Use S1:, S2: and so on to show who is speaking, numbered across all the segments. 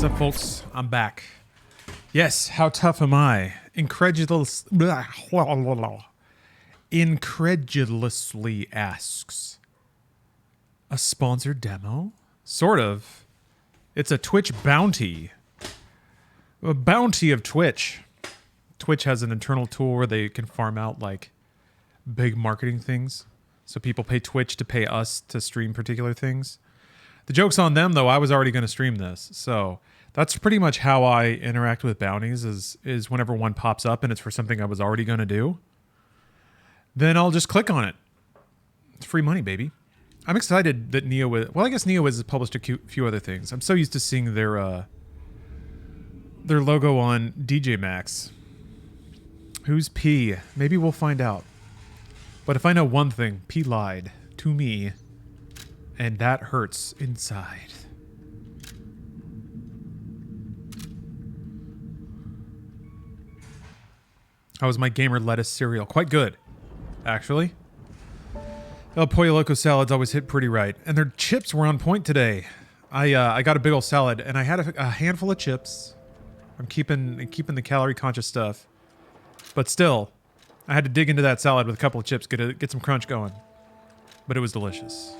S1: What's up, folks? I'm back. Yes, how tough am I? Incredulously asks. A sponsored demo? Sort of. It's a Twitch bounty. A bounty of Twitch. Twitch has an internal tool where they can farm out, like, big marketing things. So people pay Twitch to pay us to stream particular things. The joke's on them, though. I was already going to stream this. So that's pretty much how I interact with bounties is whenever one pops up and it's for something I was already going to do, then I'll just click on it. It's free money, baby. I'm excited that NeoWiz... Well, I guess NeoWiz has published a few other things. I'm so used to seeing their logo on DJ Maxx. Who's P? Maybe we'll find out. But if I know one thing, P lied to me. And that hurts inside. How was my gamer lettuce cereal? Quite good, actually. El Pollo Loco salads always hit pretty right. And their chips were on point today. I got a big old salad, and I had a handful of chips. I'm keeping the calorie-conscious stuff. But still, I had to dig into that salad with a couple of chips, get some crunch going. But it was delicious.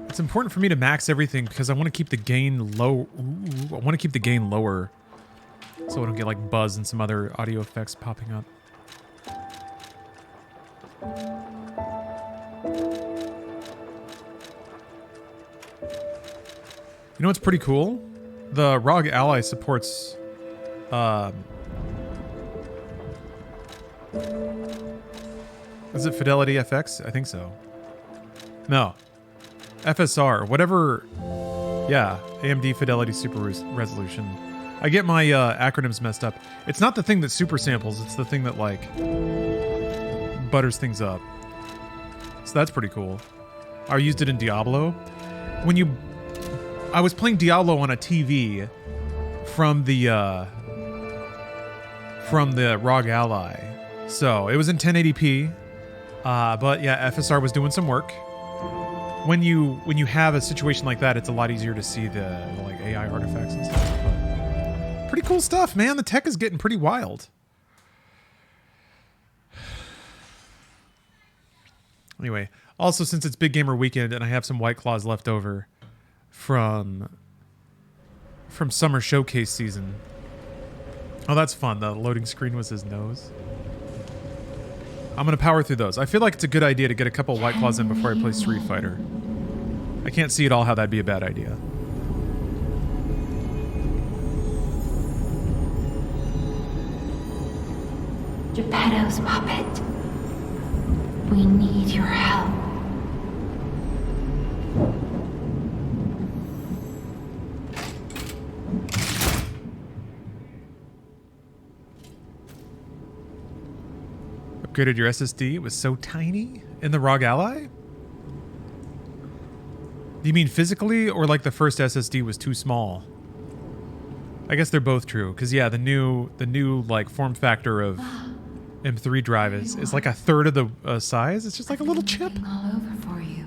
S1: It's important for me to max everything because I want to keep the gain low. Ooh, I want to keep the gain lower so I don't get like buzz and some other audio effects popping up. You know what's pretty cool? The Rog Ally supports is it Fidelity FX? I think so. No. FSR, whatever. Yeah, AMD Fidelity Super Resolution. I get my acronyms messed up. It's not the thing that super samples, it's the thing that, like, butters things up. So that's pretty cool. I used it in Diablo. I was playing Diablo on a TV from the Rog Ally. So it was in 1080p. But yeah, FSR was doing some work. When you have a situation like that, it's a lot easier to see the like AI artifacts and stuff. But pretty cool stuff, man. The tech is getting pretty wild. Anyway, also since it's Big Gamer Weekend and I have some White Claws left over from summer showcase season. Oh, that's fun. The loading screen was his nose. I'm going to power through those. I feel like it's a good idea to get a couple White Claws in before I play Street Fighter. I can't see at all how that'd be a bad idea.
S2: Geppetto's puppet. We need your help.
S1: Upgraded your SSD? It was so tiny in the Rog Ally? Do you mean physically, or like the first SSD was too small? I guess they're both true, because yeah, the new like form factor of M3 drive is like a third of the size. It's just like a little chip.
S2: All over for you.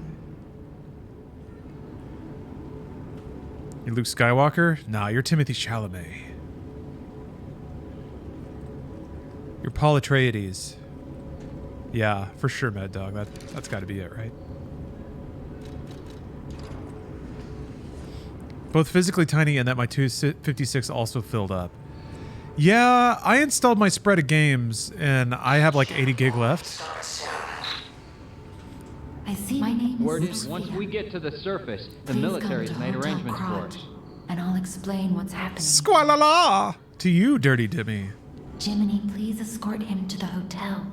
S1: You're Luke Skywalker? Nah, you're Timothy Chalamet. You're Paul Atreides. Yeah, for sure, Mad Dog. That's got to be it, right? Both physically tiny and that my 256 also filled up. Yeah, I installed my spread of games and I have like 80 gig left.
S2: I see. My name
S3: Word
S2: is
S3: is, once we get to the surface, the
S2: Please
S3: military's
S2: come to
S3: made
S2: Hotel
S3: arrangements for
S2: Crotch,
S3: us.
S2: and I'll explain what's happening.
S1: Squalala! To you, Dirty Dimmy.
S2: Jiminy, please escort him to the hotel.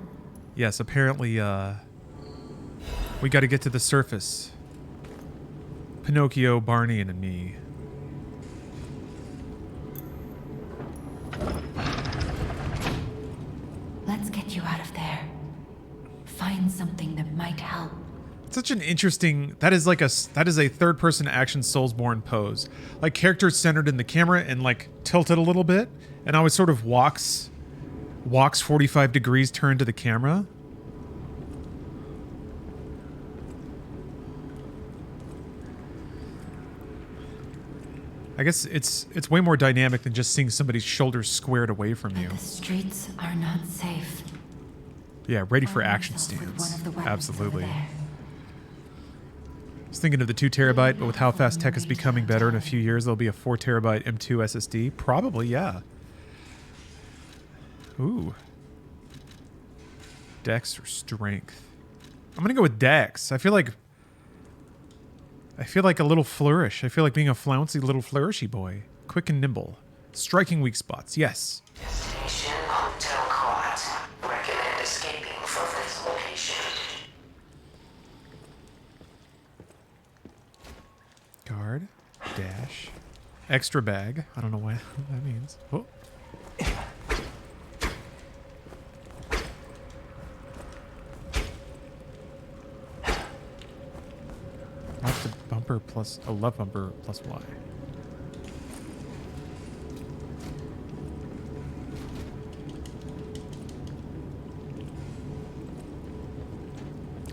S1: Yes, apparently, we gotta get to the surface. Pinocchio, Barney, and me.
S2: Let's get you out of there. Find something that might help.
S1: Such an interesting... That is a third-person action Soulsborne pose. Like, characters centered in the camera and, like, tilted a little bit. And always sort of walks 45 degrees turned to the camera. I guess it's way more dynamic than just seeing somebody's shoulders squared away from you.
S2: The streets are not safe.
S1: Yeah, ready for
S2: Find
S1: action
S2: yourself with
S1: stance.
S2: one of the weapons
S1: Absolutely.
S2: over there.
S1: I was thinking of the 2 terabyte, but with how fast tech is becoming better, in a few years there'll be a 4 terabyte M2 SSD. Probably, yeah. Ooh. Dex or strength? I'm gonna go with Dex. I feel like a little flourish. I feel like being a flouncy little flourishy boy. Quick and nimble. Striking weak spots. Yes.
S4: Destination Hotel Quad. Recommend escaping from this location.
S1: Guard. Dash. Extra bag. I don't know what that means. Oh. Left bumper plus a left bumper plus Y.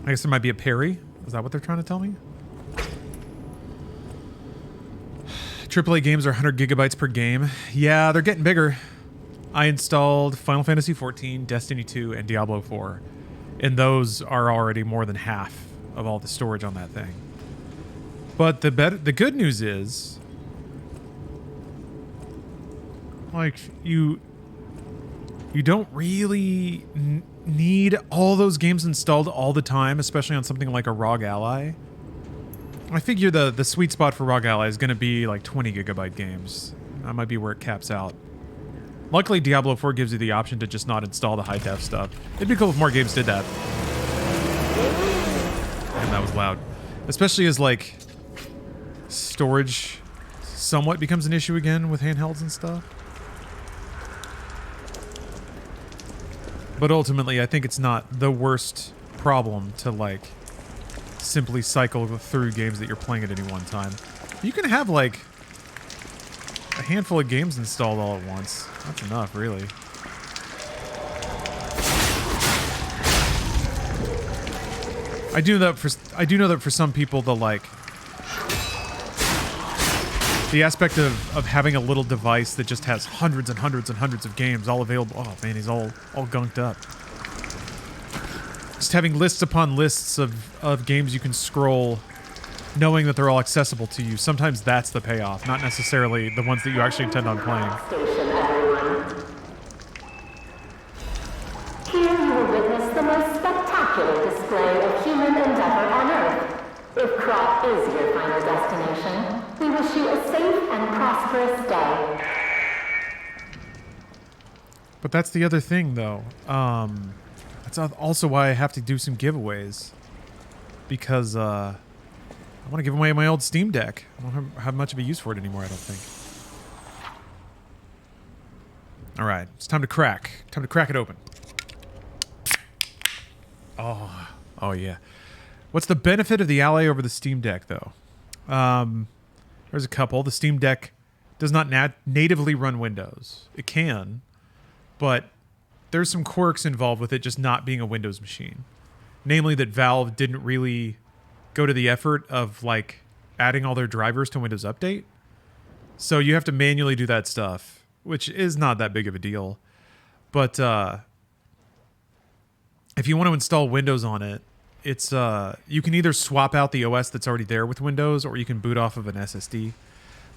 S1: I guess there might be a parry. Is that what they're trying to tell me? AAA games are 100 gigabytes per game. Yeah, they're getting bigger. I installed Final Fantasy XIV, Destiny 2, and Diablo 4. And those are already more than half of all the storage on that thing. But the good news is, like, you don't really need all those games installed all the time, especially on something like a Rog Ally. I figure the sweet spot for Rog Ally is going to be like 20 gigabyte games. That might be where it caps out. Luckily, Diablo 4 gives you the option to just not install the high def stuff. It'd be cool if more games did that. And that was loud. Especially as, like, storage somewhat becomes an issue again with handhelds and stuff. But ultimately, I think it's not the worst problem to, like, simply cycle through games that you're playing at any one time. You can have, like, a handful of games installed all at once. That's enough, really. I do know that for some people, the, like, the aspect of having a little device that just has hundreds and hundreds and hundreds of games all available. Oh man, he's all gunked up. Just having lists upon lists of games you can scroll, knowing that they're all accessible to you. Sometimes that's the payoff, not necessarily the ones that you actually intend on playing.
S5: Station, everyone. Here you will witness the most spectacular display of human endeavor on Earth. If Crop is your final destination, we wish you a safe and prosperous day.
S1: But that's the other thing, though. That's also why I have to do some giveaways. Because, I want to give away my old Steam Deck. I don't have much of a use for it anymore, I don't think. Alright, it's time to crack. Time to crack it open. Oh yeah. What's the benefit of the Ally over the Steam Deck, though? There's a couple. The Steam Deck does not natively run Windows. It can, but there's some quirks involved with it just not being a Windows machine. Namely that Valve didn't really go to the effort of, like, adding all their drivers to Windows Update. So you have to manually do that stuff, which is not that big of a deal. But if you want to install Windows on it, it's you can either swap out the OS that's already there with Windows, or you can boot off of an SSD.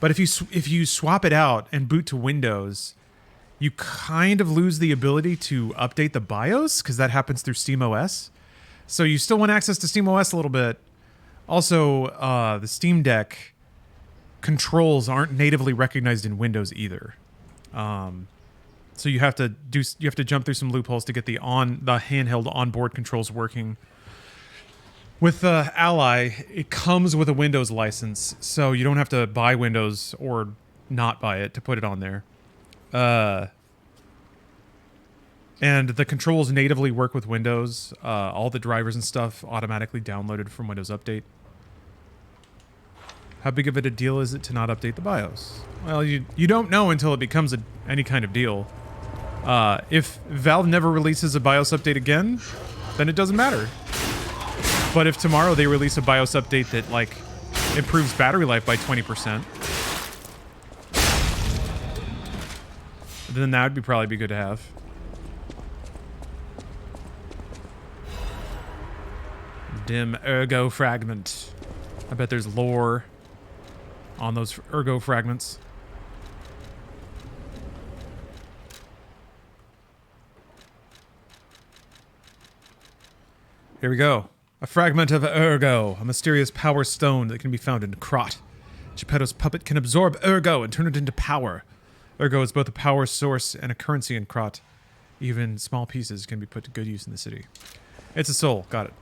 S1: But if you swap it out and boot to Windows, you kind of lose the ability to update the BIOS, because that happens through SteamOS. So you still want access to SteamOS a little bit. Also, the Steam Deck controls aren't natively recognized in Windows either. So you have to jump through some loopholes to get the handheld onboard controls working. With Ally, it comes with a Windows license, so you don't have to buy Windows or not buy it to put it on there. And the controls natively work with Windows. All the drivers and stuff automatically downloaded from Windows Update. How big of a deal is it to not update the BIOS? Well, you don't know until it becomes any kind of deal. If Valve never releases a BIOS update again, then it doesn't matter. But if tomorrow they release a BIOS update that, like, improves battery life by 20%, then that would probably be good to have. Dim ergo fragment. I bet there's lore on those ergo fragments. Here we go. A fragment of ergo, a mysterious power stone that can be found in Krot. Geppetto's puppet can absorb ergo and turn it into power. Ergo is both a power source and a currency in Krot. Even small pieces can be put to good use in the city. It's a soul. Got it.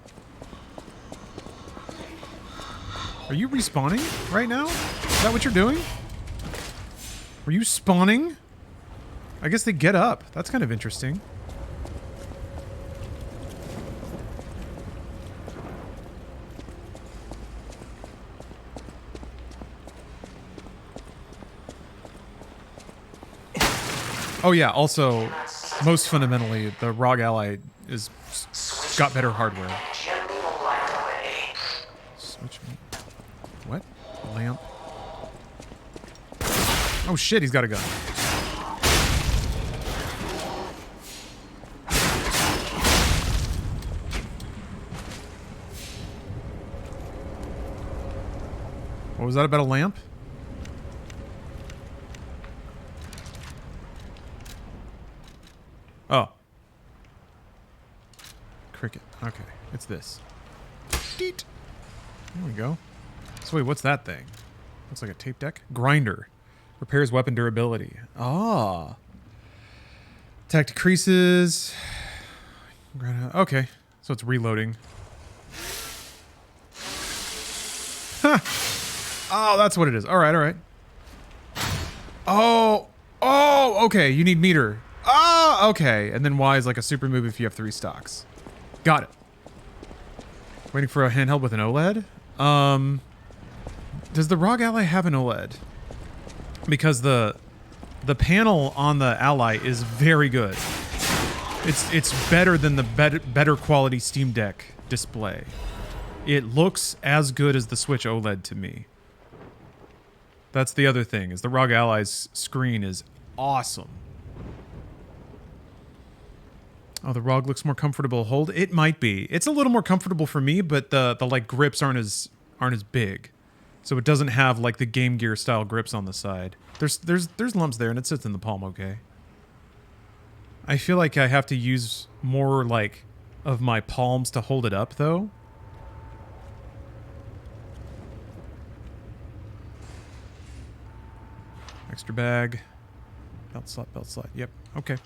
S1: Are you respawning right now? Is that what you're doing? Are you spawning? I guess they get up. That's kind of interesting. Oh yeah, also, most fundamentally, the Rog Ally is got better hardware. Switch me. What? Lamp. Oh shit, he's got a gun. What was that about a lamp? Oh. Cricket. Okay. It's this. Deet. There we go. So wait, what's that thing? Looks like a tape deck. Grinder. Repairs weapon durability. Ah. Attack decreases. Okay. So it's reloading. Huh. Oh, that's what it is. Alright, alright. Oh. Oh, okay. You need meter. Oh, okay. And then Y is like a super move if you have 3 stocks. Got it. Waiting for a handheld with an OLED. Does the Rog Ally have an OLED? Because the panel on the Ally is very good. It's better than the better quality Steam Deck display. It looks as good as the Switch OLED to me. That's the other thing, is the Rog Ally's screen is awesome. Oh, the ROG looks more comfortable to hold. It might be. It's a little more comfortable for me, but the like grips aren't as big. So it doesn't have like the Game Gear style grips on the side. There's lumps there and it sits in the palm okay. I feel like I have to use more like of my palms to hold it up though. Extra bag. Belt slot. Yep. Okay.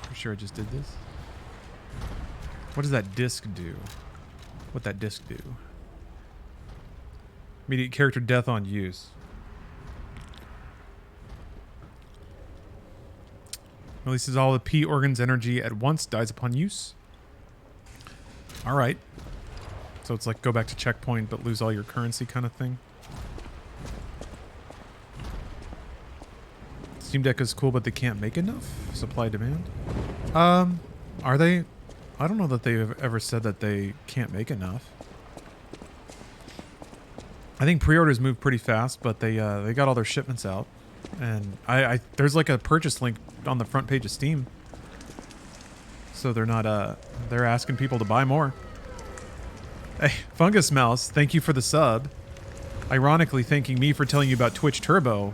S1: I'm sure I just did this. What does that disc do? What'd that disc do? Immediate character death on use. Releases all the P organ's energy at once, dies upon use. Alright. So it's like go back to checkpoint but lose all your currency kind of thing. Steam Deck is cool, but they can't make enough? Supply demand? Are they? I don't know that they've ever said that they can't make enough. I think pre-orders move pretty fast, but they got all their shipments out. And there's like a purchase link on the front page of Steam. So they're not, they're asking people to buy more. Hey, Fungus Mouse, thank you for the sub. Ironically thanking me for telling you about Twitch Turbo.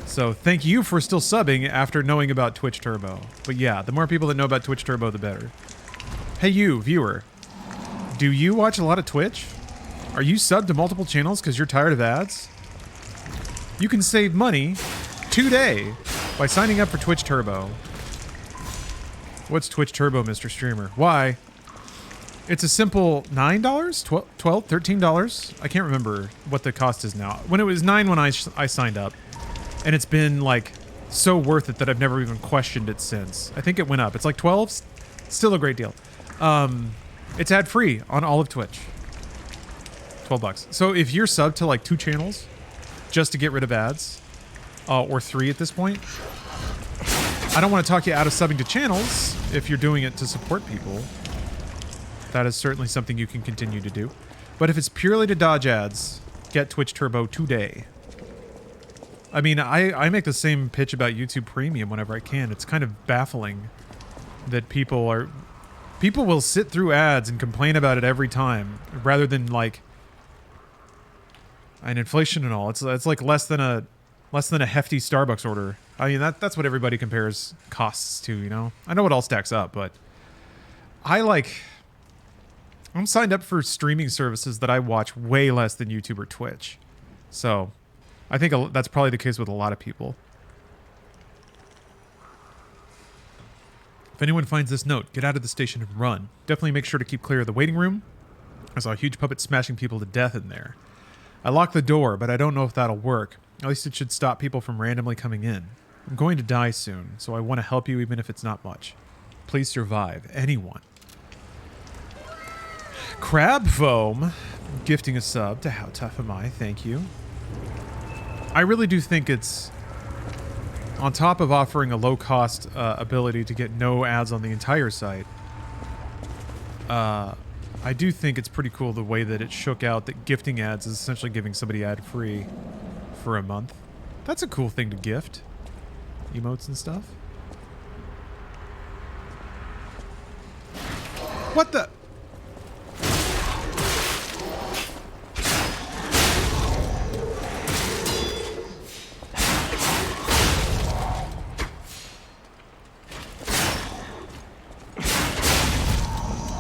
S1: So thank you for still subbing after knowing about Twitch Turbo. But yeah, the more people that know about Twitch Turbo, the better. Hey you, viewer. Do you watch a lot of Twitch? Are you subbed to multiple channels because you're tired of ads? You can save money today by signing up for Twitch Turbo. What's Twitch Turbo, Mr. Streamer? Why? It's a simple $9, $12, $13. I can't remember what the cost is now. When it was $9 when I signed up. And it's been like so worth it that I've never even questioned it since. I think it went up. It's like 12. Still a great deal. It's ad free on all of Twitch. $12. So if you're subbed to like 2 channels just to get rid of ads, or 3 at this point, I don't want to talk you out of subbing to channels if you're doing it to support people. That is certainly something you can continue to do. But if it's purely to dodge ads, get Twitch Turbo today. I mean, I make the same pitch about YouTube Premium whenever I can. It's kind of baffling that people will sit through ads and complain about it every time, rather than like, and inflation and all. It's like less than a hefty Starbucks order. I mean, that's what everybody compares costs to, you know? I know it all stacks up, but I'm signed up for streaming services that I watch way less than YouTube or Twitch. So I think that's probably the case with a lot of people. If anyone finds this note, get out of the station and run. Definitely make sure to keep clear of the waiting room. I saw a huge puppet smashing people to death in there. I locked the door, but I don't know if that'll work. At least it should stop people from randomly coming in. I'm going to die soon, so I want to help you even if it's not much. Please survive. Anyone. Crab Foam, gifting a sub to How Tough Am I? Thank you. I really do think it's, on top of offering a low-cost ability to get no ads on the entire site, I do think it's pretty cool the way that it shook out that gifting ads is essentially giving somebody ad-free for a month. That's a cool thing to gift. Emotes and stuff. What the?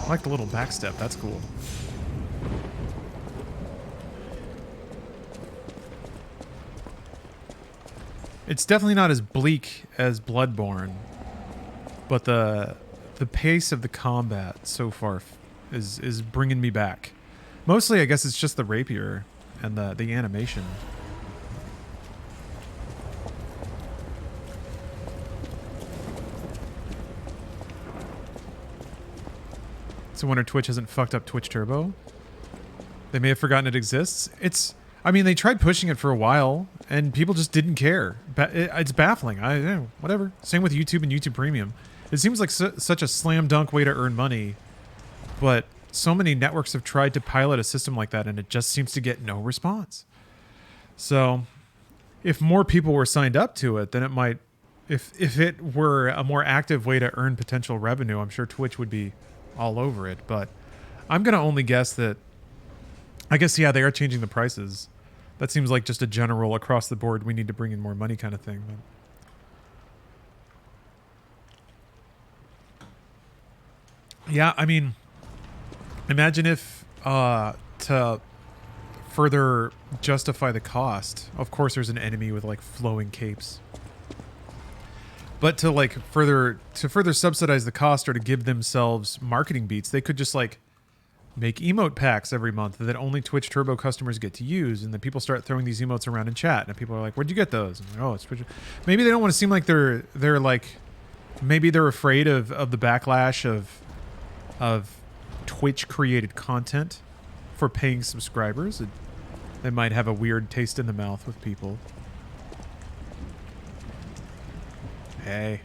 S1: I like the little backstep. That's cool. It's definitely not as bleak as Bloodborne, but the pace of the combat so far is bringing me back. Mostly, I guess it's just the rapier and the animation. So wonder Twitch hasn't fucked up Twitch Turbo. They may have forgotten it exists. I mean, they tried pushing it for a while, and people just didn't care. It's baffling. Whatever. Same with YouTube and YouTube Premium. It seems like such a slam dunk way to earn money, but so many networks have tried to pilot a system like that, and it just seems to get no response. So, if more people were signed up to it, then it might... If it were a more active way to earn potential revenue, I'm sure Twitch would be all over it, but I'm going to only guess that... I guess, yeah, they are changing the prices. That seems like just a general across the board, we need to bring in more money kind of thing. But yeah, I mean, imagine if to further justify the cost, of course there's an enemy with like flowing capes. But to like further subsidize the cost or to give themselves marketing beats, they could just like make emote packs every month that only Twitch Turbo customers get to use, and then people start throwing these emotes around in chat, and people are like, "Where'd you get those?" And like, oh, it's Twitch. Maybe they don't want to seem like they're like, maybe they're afraid of the backlash of Twitch created content for paying subscribers. They might have a weird taste in the mouth with people. Hey.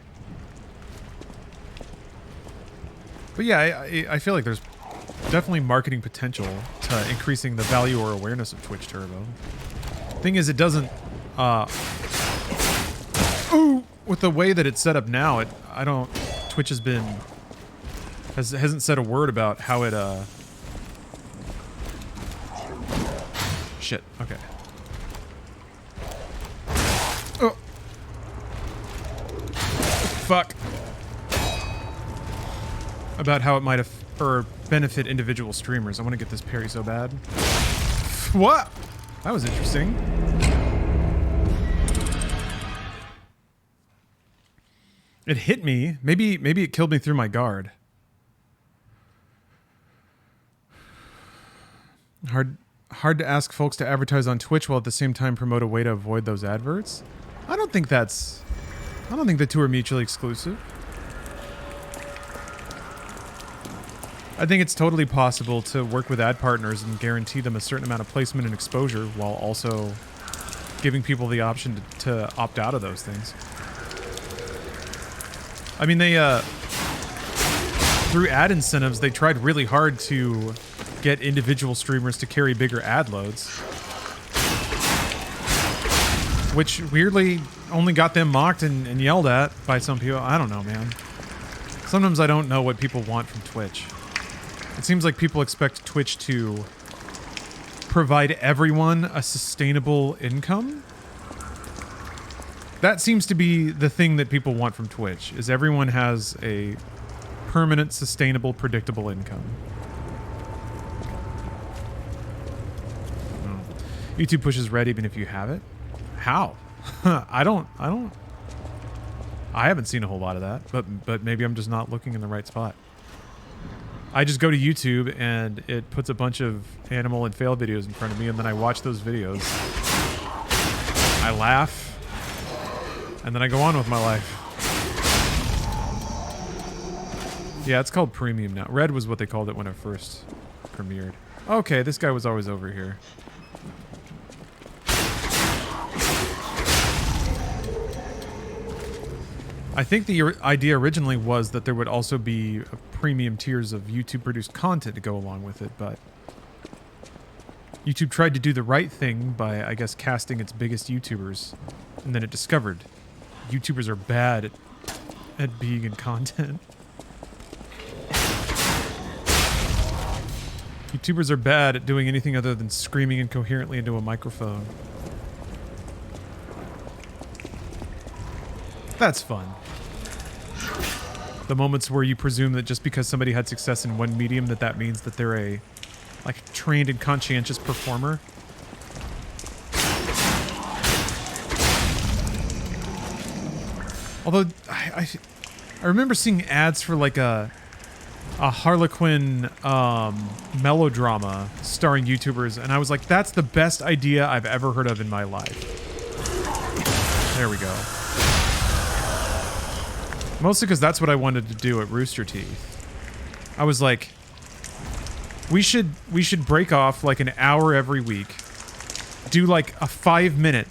S1: But yeah, I feel like there's definitely marketing potential to increasing the value or awareness of Twitch Turbo. Thing is, it doesn't... with the way that it's set up now, Twitch hasn't said a word about how it, Shit, okay. Oh! Fuck. About how it might have... or benefit individual streamers. I want to get this parry so bad. What? That was interesting. It hit me. Maybe it killed me through my guard. Hard to ask folks to advertise on Twitch while at the same time promote a way to avoid those adverts. I don't think the two are mutually exclusive. I think it's totally possible to work with ad partners and guarantee them a certain amount of placement and exposure while also giving people the option to opt out of those things. I mean, they, through ad incentives, they tried really hard to get individual streamers to carry bigger ad loads. which weirdly only got them mocked and yelled at by some people. I don't know, man. Sometimes I don't know what people want from Twitch. It seems like people expect Twitch to provide everyone a sustainable income. That seems to be the thing that people want from Twitch, is everyone has a permanent, sustainable, predictable income. YouTube pushes red even if you have it. How? I haven't seen a whole lot of that, but maybe I'm just not looking in the right spot. I just go to YouTube and it puts a bunch of animal and fail videos in front of me, and then I watch those videos. I laugh, and then I go on with my life. Yeah, it's called premium now. Red was what they called it when it first premiered. Okay, this guy was always over here. I think the idea originally was that there would also be premium tiers of YouTube-produced content to go along with it, but YouTube tried to do the right thing by, I guess, casting its biggest YouTubers, and then it discovered YouTubers are bad at being in content. YouTubers are bad at doing anything other than screaming incoherently into a microphone. That's fun. The moments where you presume that just because somebody had success in one medium that means that they're a, like, trained and conscientious performer. Although, I remember seeing ads for, like, a Harlequin melodrama starring YouTubers, and I was like, that's the best idea I've ever heard of in my life. There we go. Mostly because that's what I wanted to do at Rooster Teeth. I was like, we should break off like an hour every week, do like a 5-minute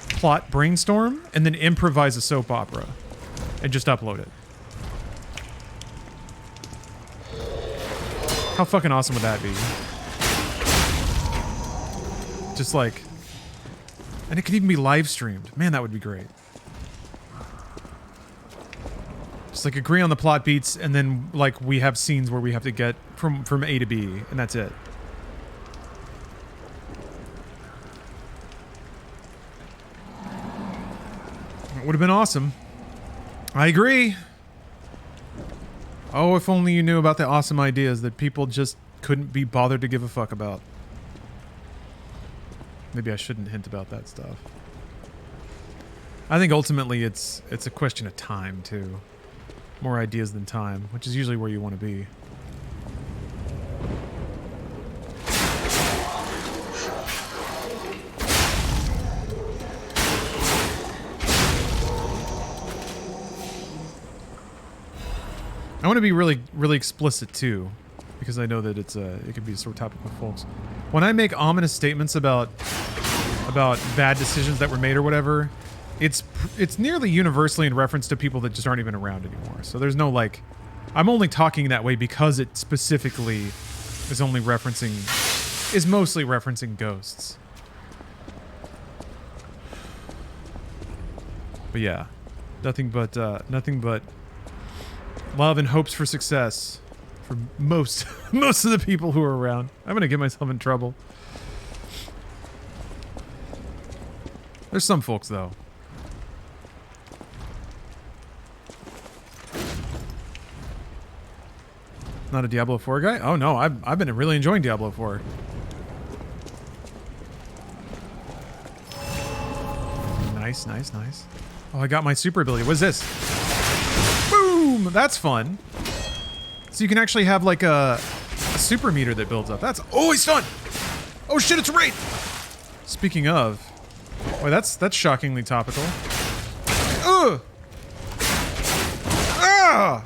S1: plot brainstorm, and then improvise a soap opera, and just upload it. How fucking awesome would that be? Just like, and it could even be live streamed. Man, that would be great. Just like agree on the plot beats, and then like we have scenes where we have to get from A to B, and that's it. It would have been awesome. I agree. Oh, if only you knew about the awesome ideas that people just couldn't be bothered to give a fuck about. Maybe I shouldn't hint about that stuff. I think ultimately it's a question of time too. More ideas than time, which is usually where you want to be. I want to be really, really explicit too, because I know that it could be a sore topic with folks. When I make ominous statements about bad decisions that were made or whatever, it's nearly universally in reference to people that just aren't even around anymore. So there's no like, I'm only talking that way because it specifically is mostly referencing ghosts. But yeah, nothing but love and hopes for success for most of the people who are around. I'm gonna get myself in trouble. There's some folks though. Not a Diablo 4 guy? Oh no, I've been really enjoying Diablo 4. Nice, nice, nice. Oh, I got my super ability. What is this? Boom! That's fun. So you can actually have like a super meter that builds up. That's... Oh, he's stunned! Oh shit, it's a raid! Speaking of... Boy, that's shockingly topical. Ugh! Ah!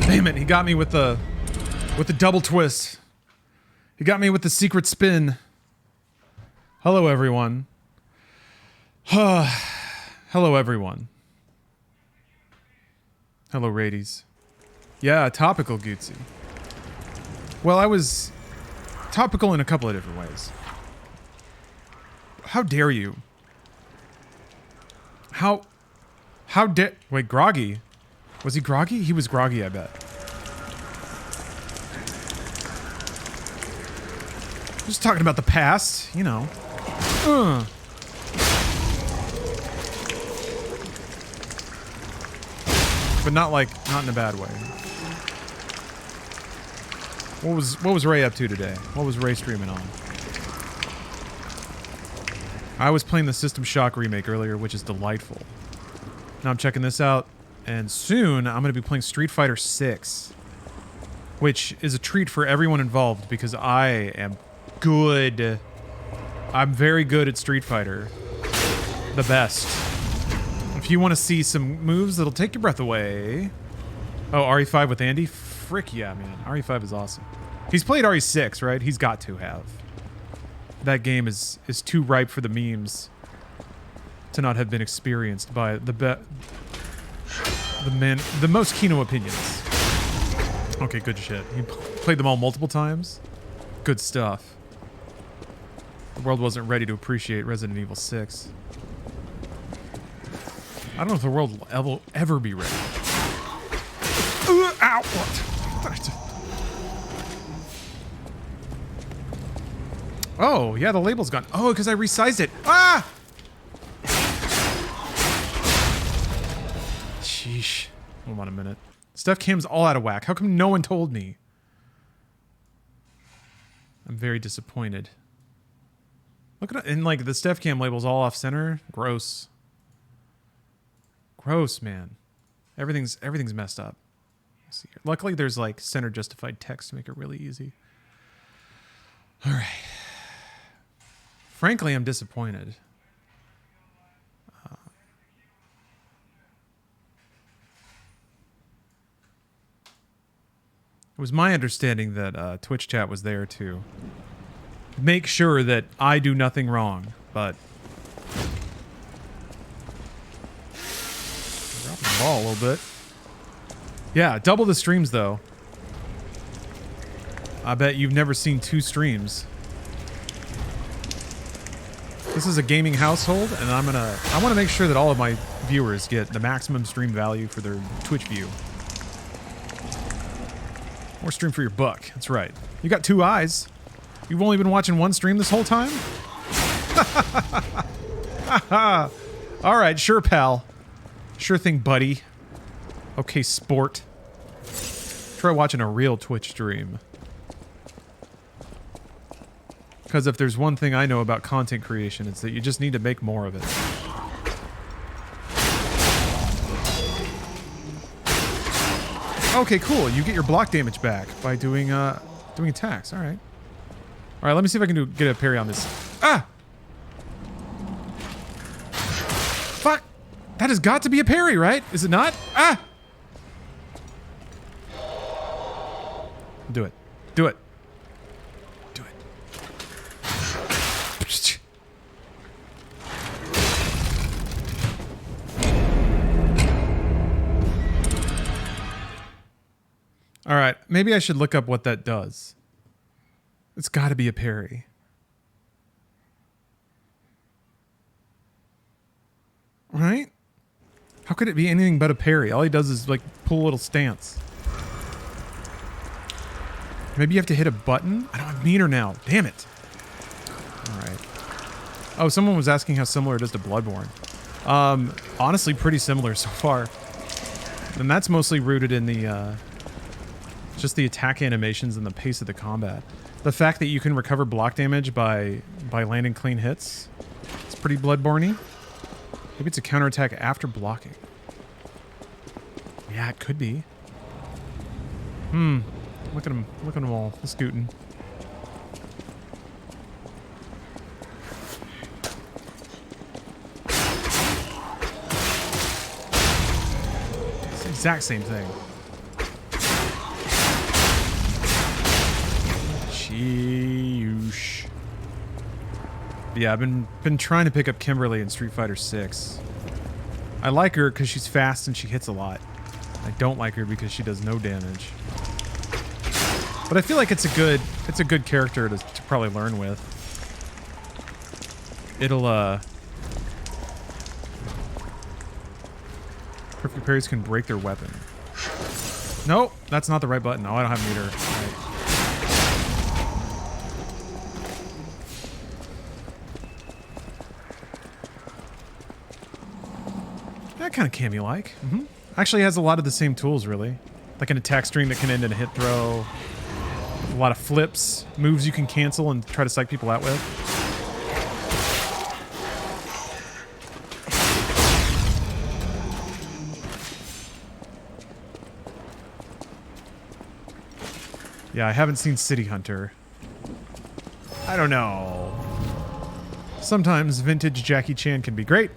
S1: Damn it, he got me with the double twist. He got me with the secret spin. Hello, everyone. Hello, everyone. Hello, Radies. Yeah, topical Gutsy. Well, I was Topical in a couple of different ways. How dare you? How dare... Wait, groggy? Was he groggy? He was groggy, I bet. Just talking about the past, you know. But not in a bad way. What was Ray up to today? What was Ray streaming on? I was playing the System Shock remake earlier, which is delightful. Now I'm checking this out, and soon I'm going to be playing Street Fighter 6, which is a treat for everyone involved because I am good. I'm very good at Street Fighter. The best. If you want to see some moves that'll take your breath away. Oh, RE5 with Andy? Frick yeah, man. RE5 is awesome. He's played RE6, right? He's got to have. That game is too ripe for the memes to not have been experienced by the most Kino opinions. Okay, good shit. He played them all multiple times. Good stuff. The world wasn't ready to appreciate Resident Evil 6. I don't know if the world will ever be ready. Ow! What? Oh, yeah, the label's gone. Oh, because I resized it. Ah! Sheesh. Hold on a minute. Stuff cam's all out of whack. How come no one told me? I'm very disappointed. Look at it. And like the Steph Cam label's all off center. Gross. Gross, man. Everything's messed up. Let's see here. Luckily there's like center justified text to make it really easy. All right. Frankly, I'm disappointed. It was my understanding that Twitch chat was there to make sure that I do nothing wrong, but dropping the ball a little bit. Yeah, double the streams though. I bet you've never seen 2 streams. This is a gaming household, and I want to make sure that all of my viewers get the maximum stream value for their Twitch view. More stream for your buck. That's right. You got 2 eyes. You've only been watching one stream this whole time? All right, sure, pal. Sure thing, buddy. Okay, sport. Try watching a real Twitch stream. Because if there's one thing I know about content creation, it's that you just need to make more of it. Okay, cool. You get your block damage back by doing attacks. All right. All right, let me see if I can get a parry on this. Ah! Fuck! That has got to be a parry, right? Is it not? Ah! Do it. Do it. Do it. All right, maybe I should look up what that does. It's got to be a parry. Right? How could it be anything but a parry? All he does is like pull a little stance. Maybe you have to hit a button? I don't have meter now. Damn it. All right. Oh, someone was asking how similar it is to Bloodborne. Honestly, pretty similar so far. And that's mostly rooted in the just the attack animations and the pace of the combat. The fact that you can recover block damage by landing clean hits, it's pretty Bloodborne-y. Maybe it's a counterattack after blocking. Yeah, it could be. Look at him. Look at them all. The scooting. It's the exact same thing. Sheesh. Yeah, I've been trying to pick up Kimberly in Street Fighter 6. I like her because she's fast and she hits a lot. I don't like her because she does no damage. But I feel like it's a good character to probably learn with. It'll perfect parries can break their weapon. Nope, that's not the right button. Oh, I don't have meter. Right. That kind of cameo-like. Actually has a lot of the same tools, really. Like an attack string that can end in a hit throw. A lot of flips, moves you can cancel and try to psych people out with. Yeah, I haven't seen City Hunter. I don't know. Sometimes vintage Jackie Chan can be great.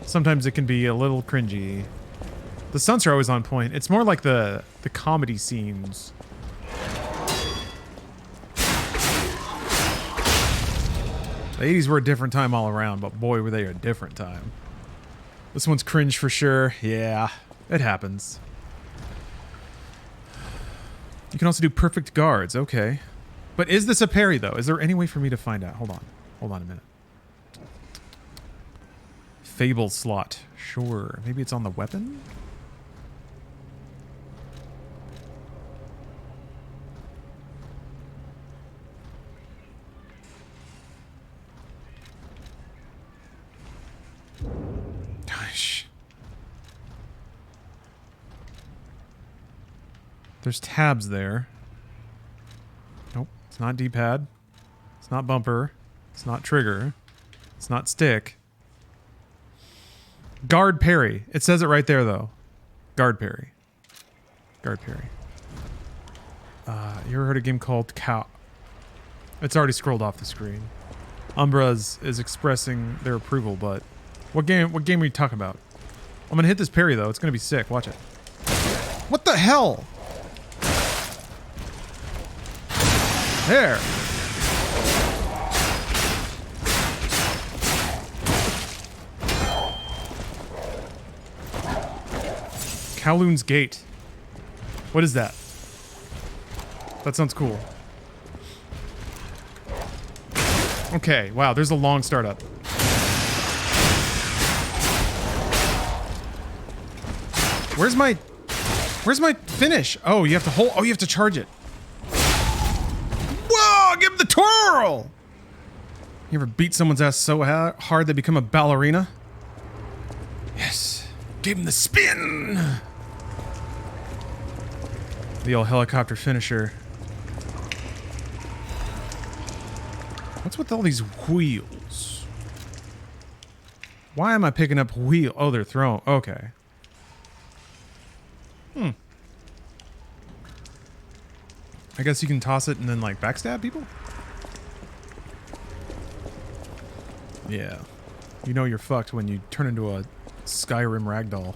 S1: Sometimes it can be a little cringy. The stunts are always on point. It's more like the comedy scenes. The 80s were a different time all around, but boy, were they a different time. This one's cringe for sure. Yeah, it happens. You can also do perfect guards. Okay. But is this a parry, though? Is there any way for me to find out? Hold on. Hold on a minute. Fable slot. Sure. Maybe it's on the weapon? Gosh. There's tabs there. Nope. It's not D-pad. It's not bumper. It's not trigger. It's not stick. Guard parry. It says it right there, though. Guard parry. Guard parry. You ever heard of a game called Cow? It's already scrolled off the screen. Umbra is expressing their approval, but what game are you talking about? I'm gonna hit this parry, though. It's gonna be sick. Watch it. What the hell? There. Kowloon's Gate. What is that? That sounds cool. Okay, wow, there's a long startup. Where's my finish? Oh, you have to hold. Oh, you have to charge it. Whoa, give him the twirl. You ever beat someone's ass so hard they become a ballerina? Yes. Give him the spin. The old helicopter finisher. What's with all these wheels? Why am I picking up wheel? Oh, they're thrown. Okay. I guess you can toss it and then like backstab people? Yeah. You know you're fucked when you turn into a Skyrim ragdoll.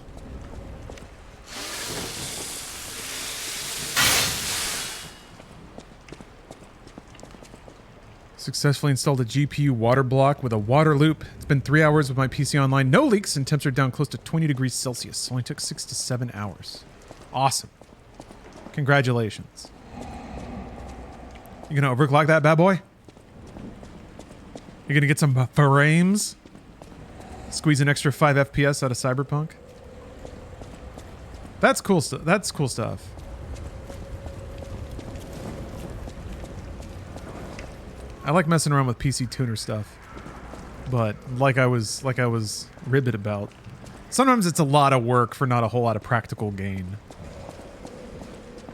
S1: Successfully installed a GPU water block with a water loop. It's been 3 hours with my PC online. No leaks and temps are down close to 20 degrees Celsius. Only took 6 to 7 hours. Awesome. Congratulations. You gonna overclock that bad boy? You gonna get some frames? Squeeze an extra 5 FPS out of Cyberpunk? That's cool stuff. That's cool stuff. I like messing around with PC tuner stuff, but like I was ribbed about, sometimes it's a lot of work for not a whole lot of practical gain.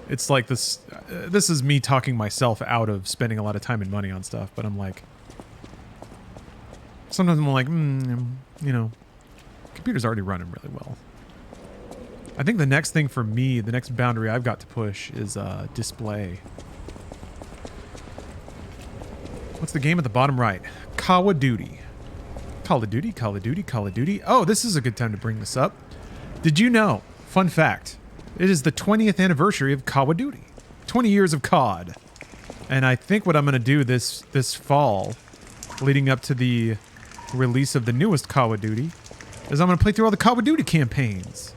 S1: It's like this. This is me talking myself out of spending a lot of time and money on stuff, but I'm like, sometimes I'm like, you know, computer's already running really well. I think the next thing for me, the next boundary I've got to push is display. What's the game at the bottom right? Call of Duty. Call of Duty, Call of Duty, Call of Duty. Oh, this is a good time to bring this up. Did you know, fun fact, it is the 20th anniversary of Call of Duty. 20 years of COD. And I think what I'm going to do this fall, leading up to the release of the newest Call of Duty, is I'm going to play through all the Call of Duty campaigns.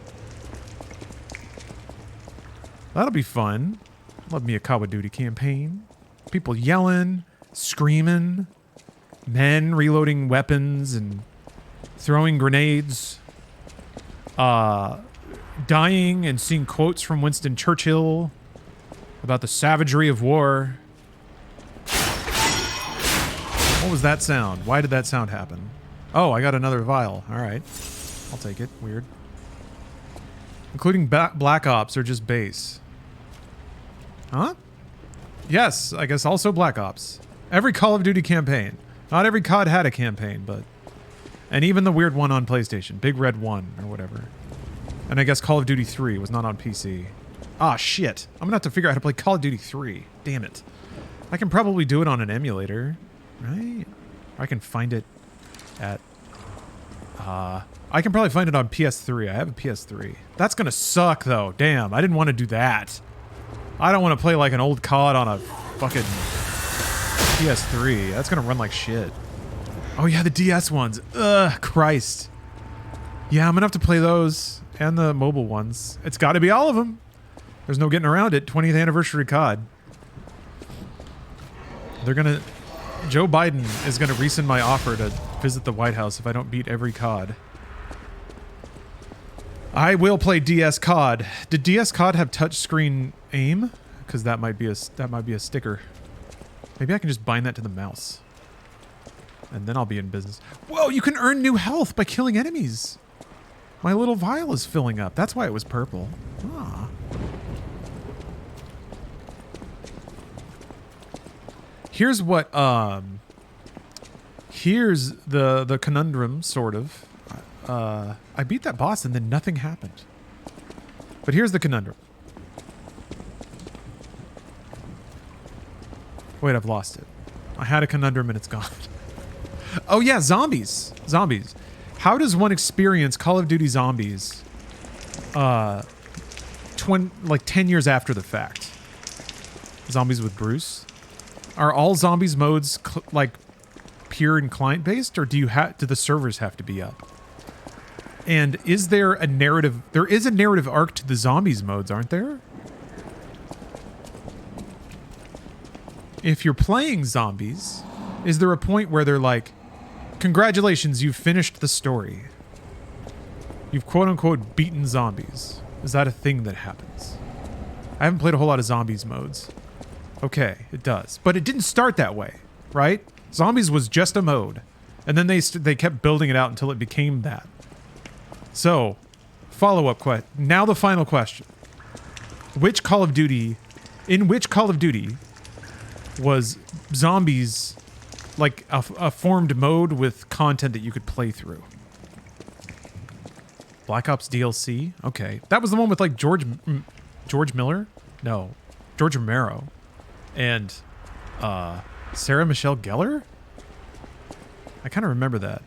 S1: That'll be fun. Love me a Call of Duty campaign. People yelling, screaming, men reloading weapons and throwing grenades, dying and seeing quotes from Winston Churchill about the savagery of war. What was that sound? Why did that sound happen? Oh, I got another vial. All right. I'll take it. Weird. Including Black Ops or just base? Huh? Yes, I guess also Black Ops. Every Call of Duty campaign. Not every COD had a campaign, but... And even the weird one on PlayStation. Big Red 1 or whatever. And I guess Call of Duty 3 was not on PC. Ah, shit. I'm gonna have to figure out how to play Call of Duty 3. Damn it. I can probably do it on an emulator, right? I can find it at... I can probably find it on PS3. I have a PS3. That's gonna suck, though. Damn, I didn't want to do that. I don't want to play like an old COD on a fucking PS3. That's gonna run like shit. Oh yeah, the DS ones. Ugh, Christ. Yeah, I'm gonna have to play those and the mobile ones. It's got to be all of them. There's no getting around it. 20th anniversary COD. They're gonna... Joe Biden is gonna rescind my offer to visit the White House if I don't beat every COD. I will play DS COD. Did DS COD have touchscreen aim? Because that might be a sticker. Maybe I can just bind that to the mouse. And then I'll be in business. Whoa, you can earn new health by killing enemies. My little vial is filling up. That's why it was purple. Ah. Here's what, here's the conundrum, sort of. I beat that boss and then nothing happened. But here's the conundrum. Wait, I've lost it. I had a conundrum and it's gone. Oh yeah, zombies. Zombies. How does one experience Call of Duty Zombies, like 10 years after the fact? Zombies with Bruce? Are all zombies modes like pure and client based, or do the servers have to be up? And is there a narrative? There is a narrative arc to the zombies modes, aren't there? If you're playing zombies, is there a point where they're like, congratulations, you've finished the story. You've quote unquote beaten zombies. Is that a thing that happens? I haven't played a whole lot of zombies modes. Okay, it does. But it didn't start that way, right? Zombies was just a mode. And then they kept building it out until it became that. So, follow-up question. Now the final question. In which Call of Duty was zombies like a formed mode with content that you could play through? Black Ops DLC? Okay. That was the one with like George Miller? No. George Romero. And Sarah Michelle Gellar? I kind of remember that.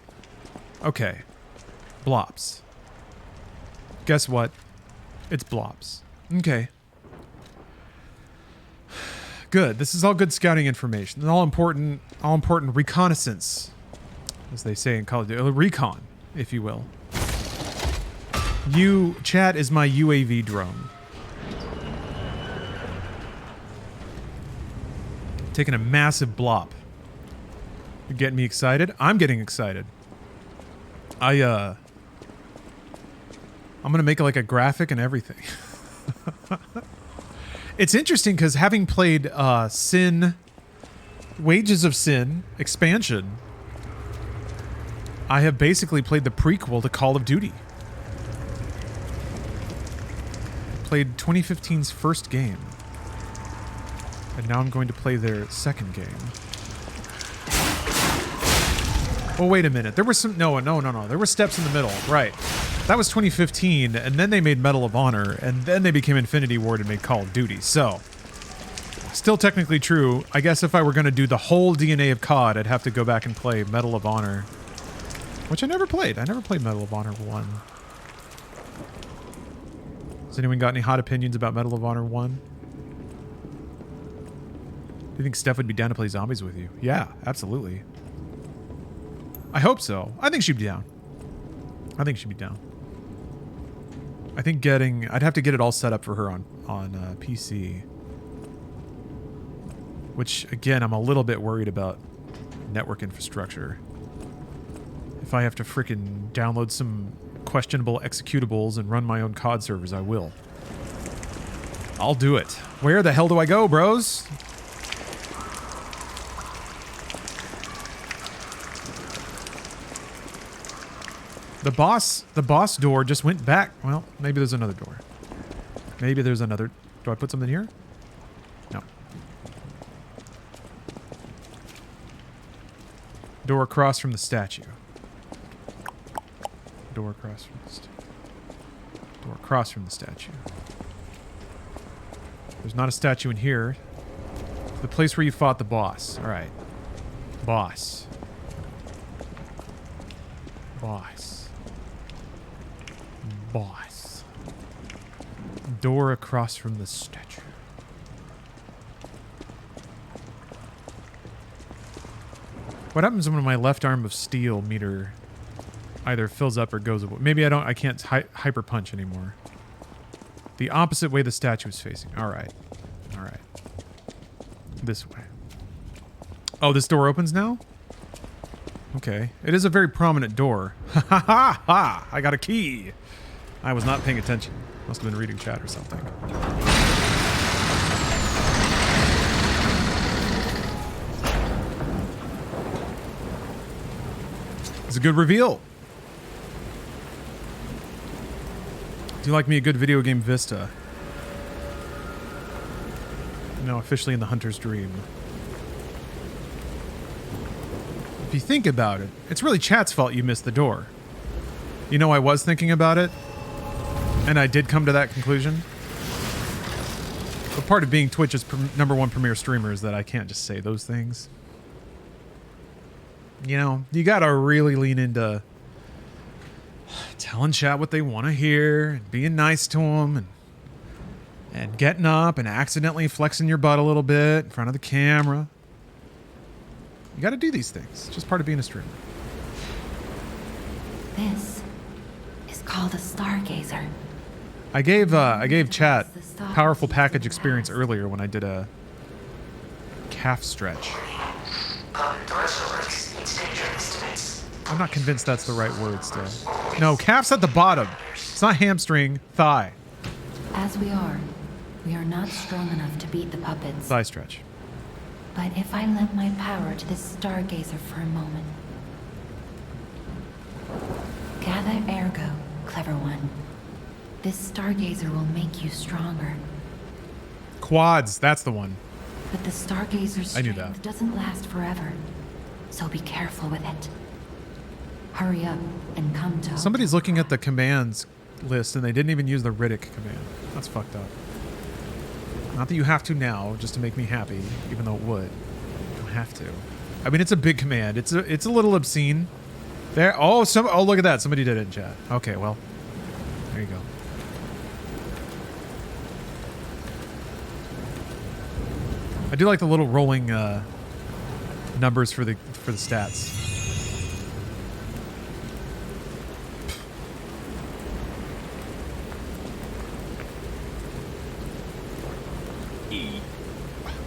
S1: Okay. Blops. Guess what? It's Blops. Okay. Good. This is all good scouting information. All important reconnaissance, as they say in Call of Duty. Recon, if you will. Chat is my UAV drone. Taking a massive blop. You're getting me excited? I'm getting excited. I'm gonna make like a graphic and everything. It's interesting because having played Wages of Sin expansion, I have basically played the prequel to Call of Duty. Played 2015's first game. And now I'm going to play their second game. Oh, wait a minute. There were some... No. There were steps in the middle. Right. That was 2015, and then they made Medal of Honor, and then they became Infinity Ward and made Call of Duty. So, still technically true. I guess if I were going to do the whole DNA of COD, I'd have to go back and play Medal of Honor. Which I never played. I never played Medal of Honor 1. Has anyone got any hot opinions about Medal of Honor 1? Do you think Steph would be down to play zombies with you? Yeah, absolutely. I hope so. I think she'd be down. I think she'd be down. I think I'd have to get it all set up for her on PC. Which, again, I'm a little bit worried about network infrastructure. If I have to frickin' download some questionable executables and run my own COD servers, I will. I'll do it. Where the hell do I go, bros? The boss door just went back. Well, maybe there's another door. Maybe there's another. Do I put something here? No. Door across from the statue. Door across from the door across from the statue. There's not a statue in here. The place where you fought the boss. All right. Boss. Boss. Boss. Door across from the statue. What happens when my left arm of steel meter either fills up or goes away? Maybe I can't hyper punch anymore. The opposite way the statue is facing. All right. All right. This way. Oh, this door opens now? Okay. It is a very prominent door. Ha ha ha ha! I got a key. I was not paying attention. Must have been reading chat or something. It's a good reveal. Do you like me a good video game Vista? Now officially in the hunter's dream. If you think about it, it's really chat's fault you missed the door. You know, I was thinking about it, and I did come to that conclusion. But part of being Twitch's #1 premier streamer is that I can't just say those things. You know, you gotta really lean into telling chat what they want to hear, and being nice to them, and getting up and accidentally flexing your butt a little bit in front of the camera. You gotta do these things. It's just part of being a streamer.
S2: This is called a Stargazer.
S1: I gave chat powerful package experience earlier when I did a calf stretch. I'm not convinced that's the right word still. No, calf's at the bottom. It's not hamstring, thigh.
S2: As we are not strong enough to beat the puppets.
S1: Thigh stretch.
S2: But if I lend my power to this Stargazer for a moment. Gather ergo, clever one. This Stargazer will make you stronger.
S1: Quads, that's the one.
S2: But the Stargazer's
S1: I knew
S2: strength
S1: that.
S2: doesn't last forever. So be careful with it. Hurry up and come to...
S1: Somebody's looking at the commands list and they didn't even use the Riddick command. That's fucked up. Not that you have to now, just to make me happy, even though it would. You don't have to. I mean, it's a big command. It's a little obscene. There. Oh, look at that. Somebody did it in chat. Okay, well, there you go. I do like the little rolling numbers for the stats.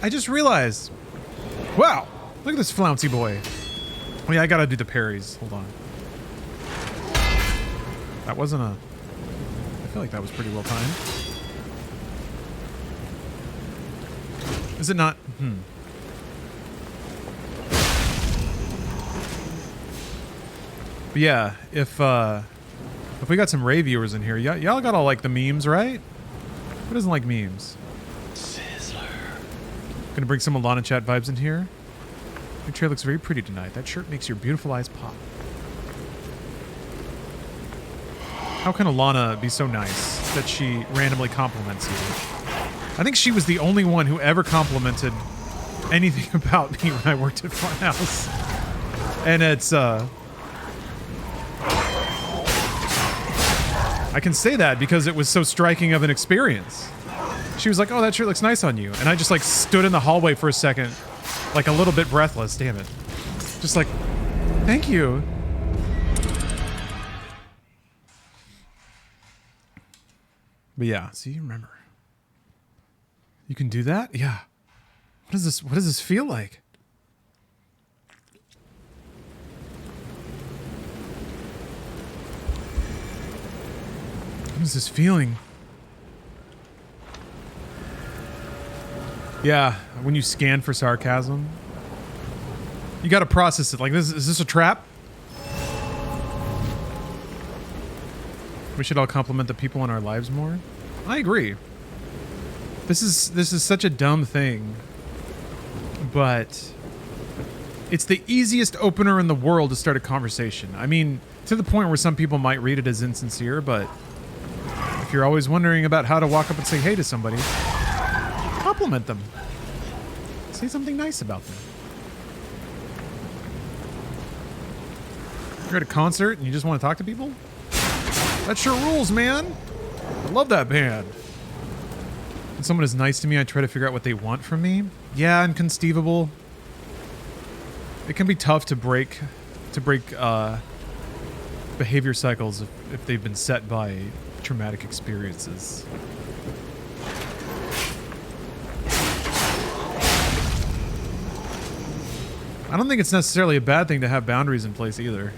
S1: I just realized. Wow, look at this flouncy boy. Oh yeah, I gotta do the parries. Hold on. That wasn't a... I feel like that was pretty well timed. Is it not? But yeah, if we got some Ray viewers in here, y'all gotta like the memes, right? Who doesn't like memes? Gonna bring some Alana chat vibes in here. Your chair looks very pretty tonight. That shirt makes your beautiful eyes pop. How can Alana be so nice that she randomly compliments you? I think she was the only one who ever complimented anything about me when I worked at Funhouse. And it's, I can say that because it was so striking of an experience. She was like, oh, that shirt looks nice on you. And I just like stood in the hallway for a second, like a little bit breathless, damn it. Just like, thank you. But yeah, see, remember. You can do that? Yeah. What does this feel like? What is this feeling? Yeah, when you scan for sarcasm, you got to process it. Like, is this a trap? We should all compliment the people in our lives more. I agree. This is such a dumb thing, but it's the easiest opener in the world to start a conversation. I mean, to the point where some people might read it as insincere, but if you're always wondering about how to walk up and say hey to somebody, compliment them. Say something nice about them. You're at a concert and you just want to talk to people? That sure rules, man. I love that band. When someone is nice to me, I try to figure out what they want from me. Yeah, inconceivable. It can be tough to break behavior cycles if they've been set by traumatic experiences. I don't think it's necessarily a bad thing to have boundaries in place either.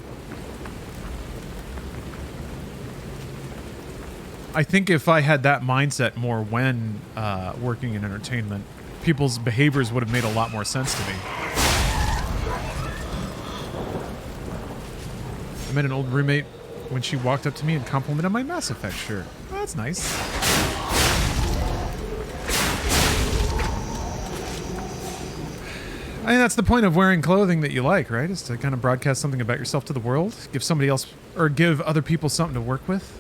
S1: I think if I had that mindset more when working in entertainment, people's behaviors would have made a lot more sense to me. I met an old roommate when she walked up to me and complimented my Mass Effect shirt. Oh, that's nice. I mean, that's the point of wearing clothing that you like, right? Is to kind of broadcast something about yourself to the world, give somebody else, or give other people something to work with.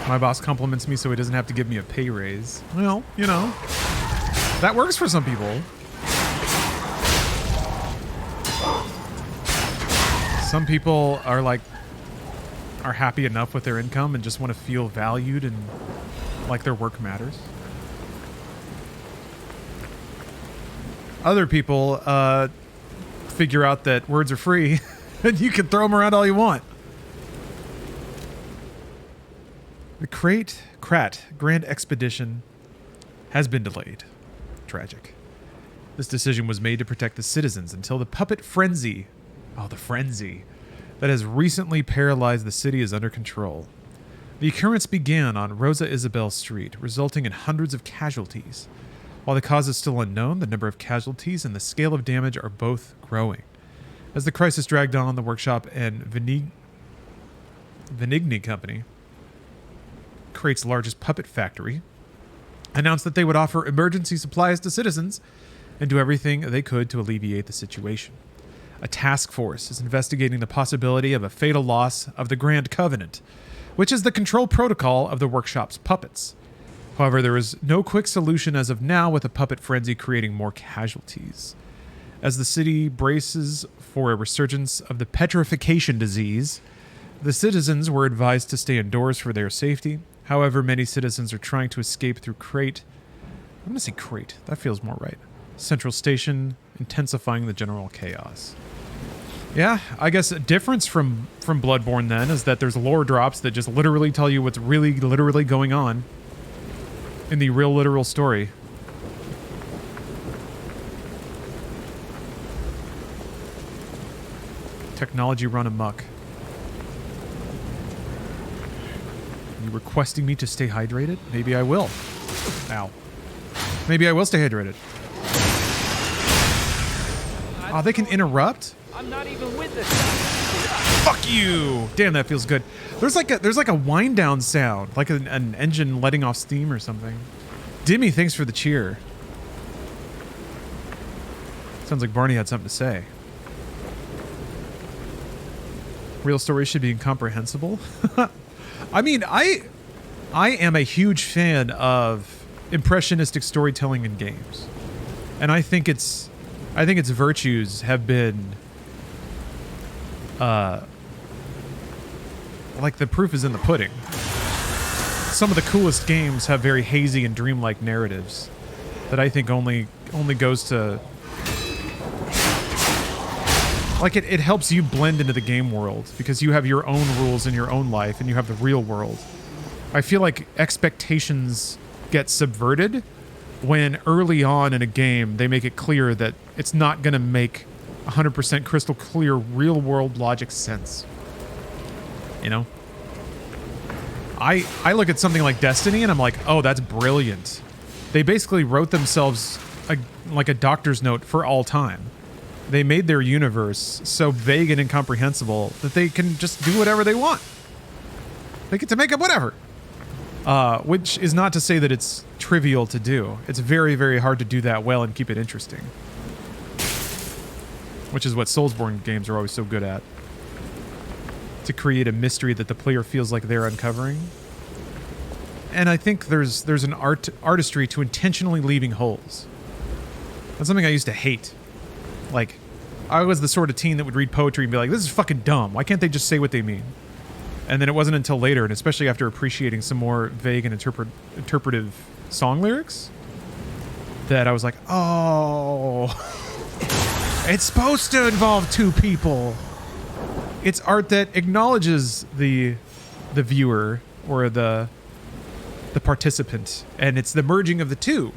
S1: My boss compliments me so he doesn't have to give me a pay raise. Well, you know, that works for some people. Some people are happy enough with their income and just want to feel valued and like their work matters. Other people figure out that words are free and you can throw them around all you want. The Krat Grand Expedition has been delayed. Tragic. This decision was made to protect the citizens until the puppet frenzy, the frenzy, that has recently paralyzed the city is under control. The occurrence began on Rosa Isabel Street, resulting in hundreds of casualties. While the cause is still unknown, the number of casualties and the scale of damage are both growing. As the crisis dragged on, the workshop and Venigni Company, Krat's largest puppet factory, announced that they would offer emergency supplies to citizens and do everything they could to alleviate the situation. A task force is investigating the possibility of a fatal loss of the Grand Covenant, which is the control protocol of the workshop's puppets. However, there is no quick solution as of now, with the puppet frenzy creating more casualties. As the city braces for a resurgence of the petrification disease, the citizens were advised to stay indoors for their safety. However, many citizens are trying to escape through Krat. I'm going to say Krat. That feels more right. Central Station, intensifying the general chaos. Yeah, I guess a difference from Bloodborne then is that there's lore drops that just literally tell you what's really literally going on in the real literal story. Technology run amok. You requesting me to stay hydrated? Maybe I will. Ow. Maybe I will stay hydrated. Oh, they can interrupt?
S3: I'm not even with this.
S1: Fuck you! Damn, that feels good. There's like a wind down sound, like an engine letting off steam or something. Dimmy, thanks for the cheer. Sounds like Barney had something to say. Real stories should be incomprehensible. I mean, I am a huge fan of impressionistic storytelling in games, and I think its virtues have been, like, the proof is in the pudding. Some of the coolest games have very hazy and dreamlike narratives that I think only goes to, like, it helps you blend into the game world because you have your own rules in your own life and you have the real world. I feel like expectations gets subverted when early on in a game they make it clear that it's not going to make 100% crystal clear real world logic sense. You know? I look at something like Destiny and I'm like, oh, that's brilliant. They basically wrote themselves like a doctor's note for all time. They made their universe so vague and incomprehensible that they can just do whatever they want. They get to make up whatever. Which is not to say that it's trivial to do. It's very, very hard to do that well and keep it interesting. Which is what Soulsborne games are always so good at. To create a mystery that the player feels like they're uncovering. And I think there's an artistry to intentionally leaving holes. That's something I used to hate. Like, I was the sort of teen that would read poetry and be like, this is fucking dumb. Why can't they just say what they mean? And then it wasn't until later, and especially after appreciating some more vague and interpretive song lyrics, that I was like, oh, it's supposed to involve two people. It's art that acknowledges the viewer or the participant, and it's the merging of the two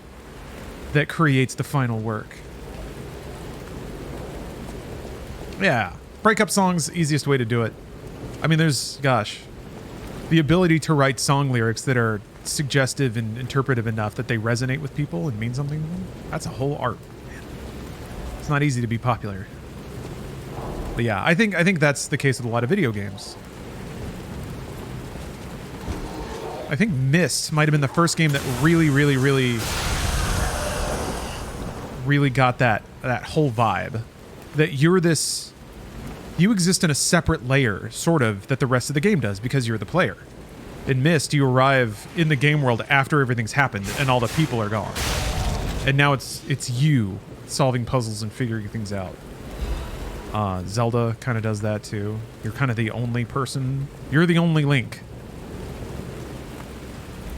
S1: that creates the final work. Yeah, breakup songs, easiest way to do it. I mean, there's, gosh, the ability to write song lyrics that are suggestive and interpretive enough that they resonate with people and mean something to them. That's a whole art, man. It's not easy to be popular. But yeah, I think that's the case with a lot of video games. I think Myst might have been the first game that really got that whole vibe. That you exist in a separate layer, sort of, that the rest of the game does because you're the player. In Myst, you arrive in the game world after everything's happened and all the people are gone. And now it's you solving puzzles and figuring things out. Zelda kind of does that too. You're kind of the only person. You're the only Link.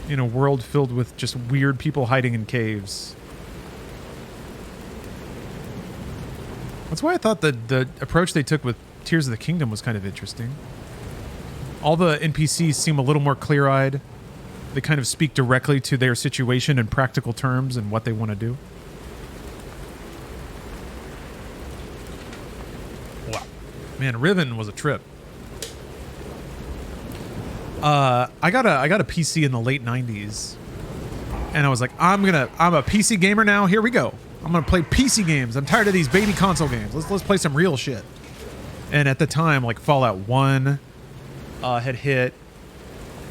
S1: In a world filled with just weird people hiding in caves. That's why I thought the approach they took with Tears of the Kingdom was kind of interesting. All the NPCs seem a little more clear-eyed. They kind of speak directly to their situation in practical terms and what they want to do. Wow. Man, Riven was a trip. I got a PC in the late 90s. And I was like, I'm a PC gamer now. Here we go. I'm gonna play PC games. I'm tired of these baby console games. Let's play some real shit. And at the time, like Fallout 1 had hit,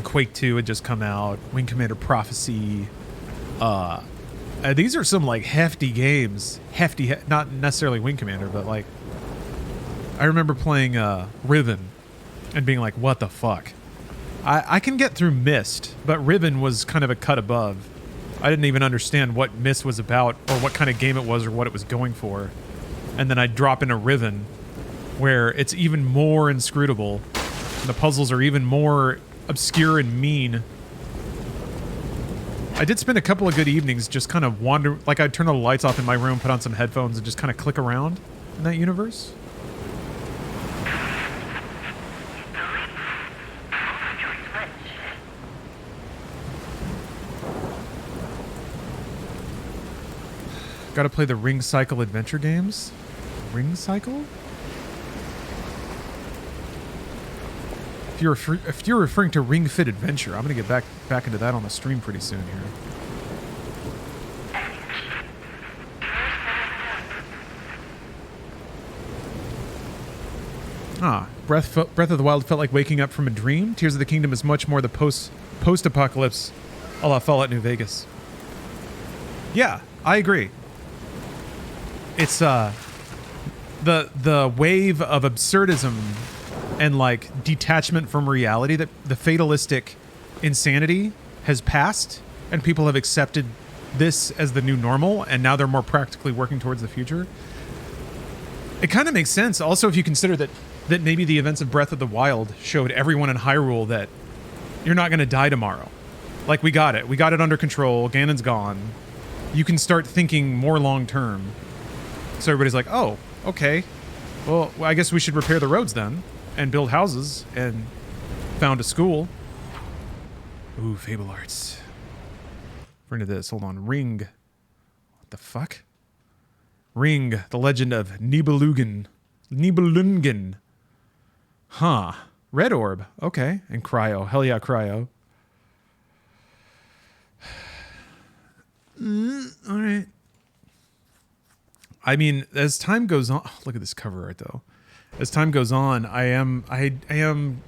S1: Quake 2 had just come out, Wing Commander Prophecy. These are some like hefty games. Not necessarily Wing Commander, but like I remember playing Riven and being like, what the fuck? I can get through Myst, but Riven was kind of a cut above. I didn't even understand what Myst was about or what kind of game it was or what it was going for. And then I'd drop into Riven, where it's even more inscrutable. The puzzles are even more obscure and mean. I did spend a couple of good evenings just kind of wander, like I'd turn all the lights off in my room, put on some headphones, and just kind of click around in that universe. Gotta play the Ring Cycle adventure games? Ring Cycle? If you're referring to Ring Fit Adventure, I'm gonna get back into that on the stream pretty soon here. Breath of the Wild felt like waking up from a dream. Tears of the Kingdom is much more the post-apocalypse a la Fallout New Vegas. Yeah, I agree. It's the wave of absurdism and like detachment from reality, that the fatalistic insanity has passed and people have accepted this as the new normal, and now they're more practically working towards the future. It kind of makes sense also if you consider that maybe the events of Breath of the Wild showed everyone in Hyrule that you're not going to die tomorrow. Like, we got it under control, Ganon's gone. You can start thinking more long term. So everybody's like, oh, okay. Well, I guess we should repair the roads then, and build houses, and found a school. Ooh, Fable Arts. According to this, hold on. Ring. What the fuck? Ring, the legend of Nibelungen. Nibelungen. Huh. Red orb. Okay. And cryo. Hell yeah, cryo. All right. I mean, as time goes on, look at this cover art though. As time goes on, I am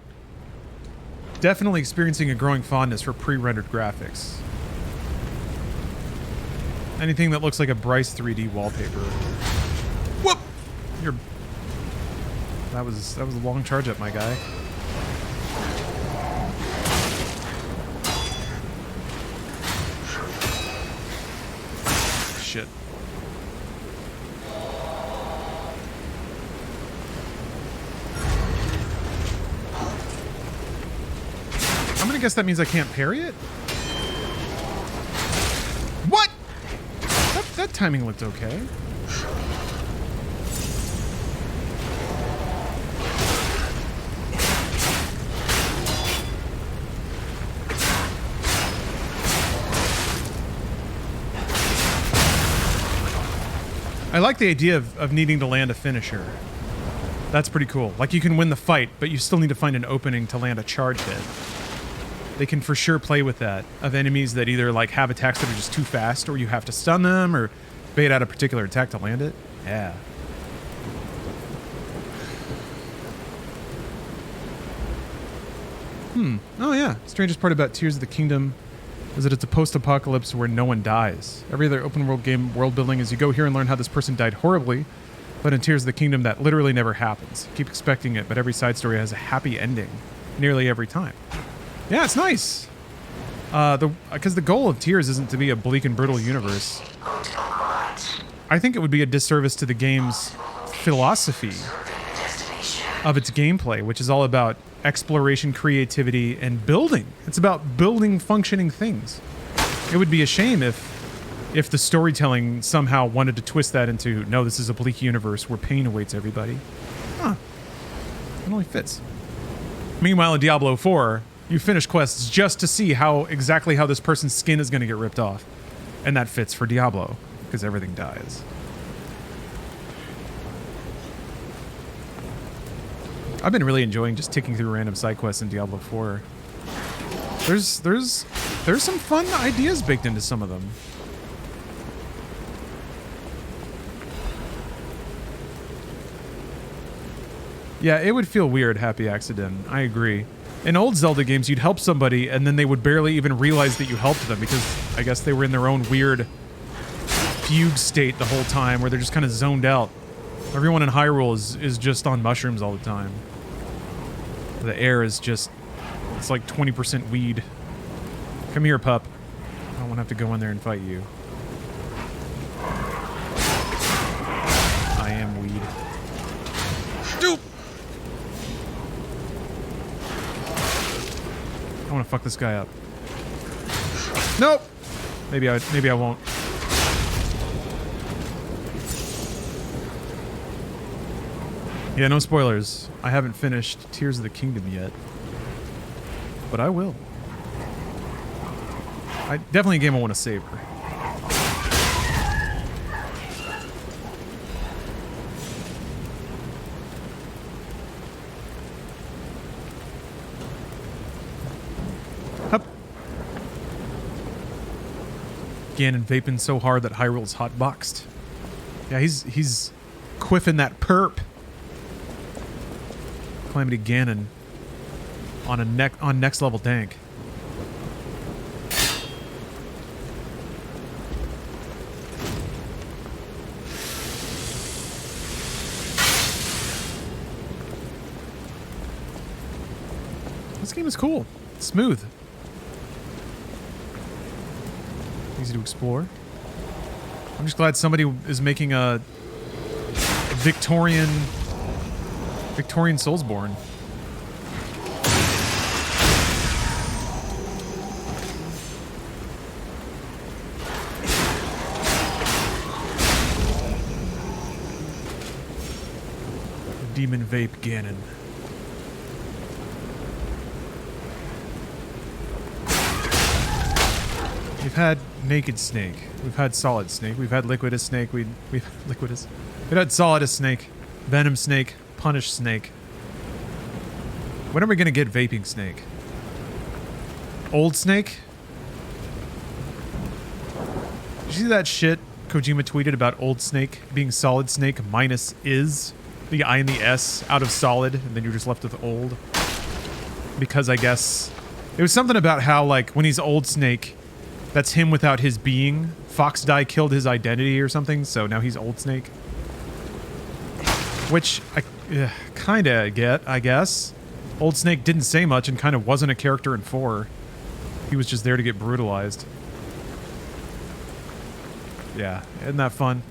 S1: definitely experiencing a growing fondness for pre-rendered graphics. Anything that looks like a Bryce 3D wallpaper. Whoop! That was a long charge up, my guy. Shit. I'm gonna guess that means I can't parry it? What? That timing looked okay. I like the idea of needing to land a finisher. That's pretty cool. Like, you can win the fight, but you still need to find an opening to land a charge hit. They can for sure play with that, of enemies that either like have attacks that are just too fast, or you have to stun them, or bait out a particular attack to land it. Yeah. Oh yeah. Strangest part about Tears of the Kingdom is that it's a post-apocalypse where no one dies. Every other open world game world building is you go here and learn how this person died horribly, but in Tears of the Kingdom that literally never happens. You keep expecting it, but every side story has a happy ending nearly every time. Yeah, it's nice. Because the goal of Tears isn't to be a bleak and brutal universe. I think it would be a disservice to the game's philosophy of its gameplay, which is all about exploration, creativity, and building. It's about building functioning things. It would be a shame if the storytelling somehow wanted to twist that into, no, this is a bleak universe where pain awaits everybody. Huh. It only fits. Meanwhile, in Diablo 4, you finish quests just to see exactly how this person's skin is going to get ripped off. And that fits for Diablo, because everything dies. I've been really enjoying just ticking through random side quests in Diablo 4. There's some fun ideas baked into some of them. Yeah, it would feel weird, Happy Accident. I agree. In old Zelda games, you'd help somebody, and then they would barely even realize that you helped them, because I guess they were in their own weird fugue state the whole time, where they're just kind of zoned out. Everyone in Hyrule is just on mushrooms all the time. The air is just, it's like 20% weed. Come here, pup. I don't want to have to go in there and fight you. I am weed. Doop! I want to fuck this guy up. Nope! Maybe I won't. Yeah, no spoilers. I haven't finished Tears of the Kingdom yet. But I will. Definitely a game I want to savor. Hup. Ganon vaping so hard that Hyrule's hotboxed. Yeah, he's quiffing that perp. Calamity Ganon on next level tank. This game is cool. It's smooth. Easy to explore. I'm just glad somebody is making a Victorian Soulsborne. Demon Vape Ganon. We've had Naked Snake. We've had Solid Snake. We've had Liquidus Snake. We've Liquidus. We've had Solidus Snake. Venom Snake. Punish Snake. When are we gonna get Vaping Snake? Old Snake? Did you see that shit Kojima tweeted about Old Snake being Solid Snake minus is? The I and the S out of Solid, and then you're just left with Old. Because I guess... It was something about how, like, when he's Old Snake, that's him without his being. Foxdie killed his identity or something, so now he's Old Snake. Which I kinda get, I guess. Old Snake didn't say much and kind of wasn't a character in 4. He was just there to get brutalized. Yeah, isn't that fun?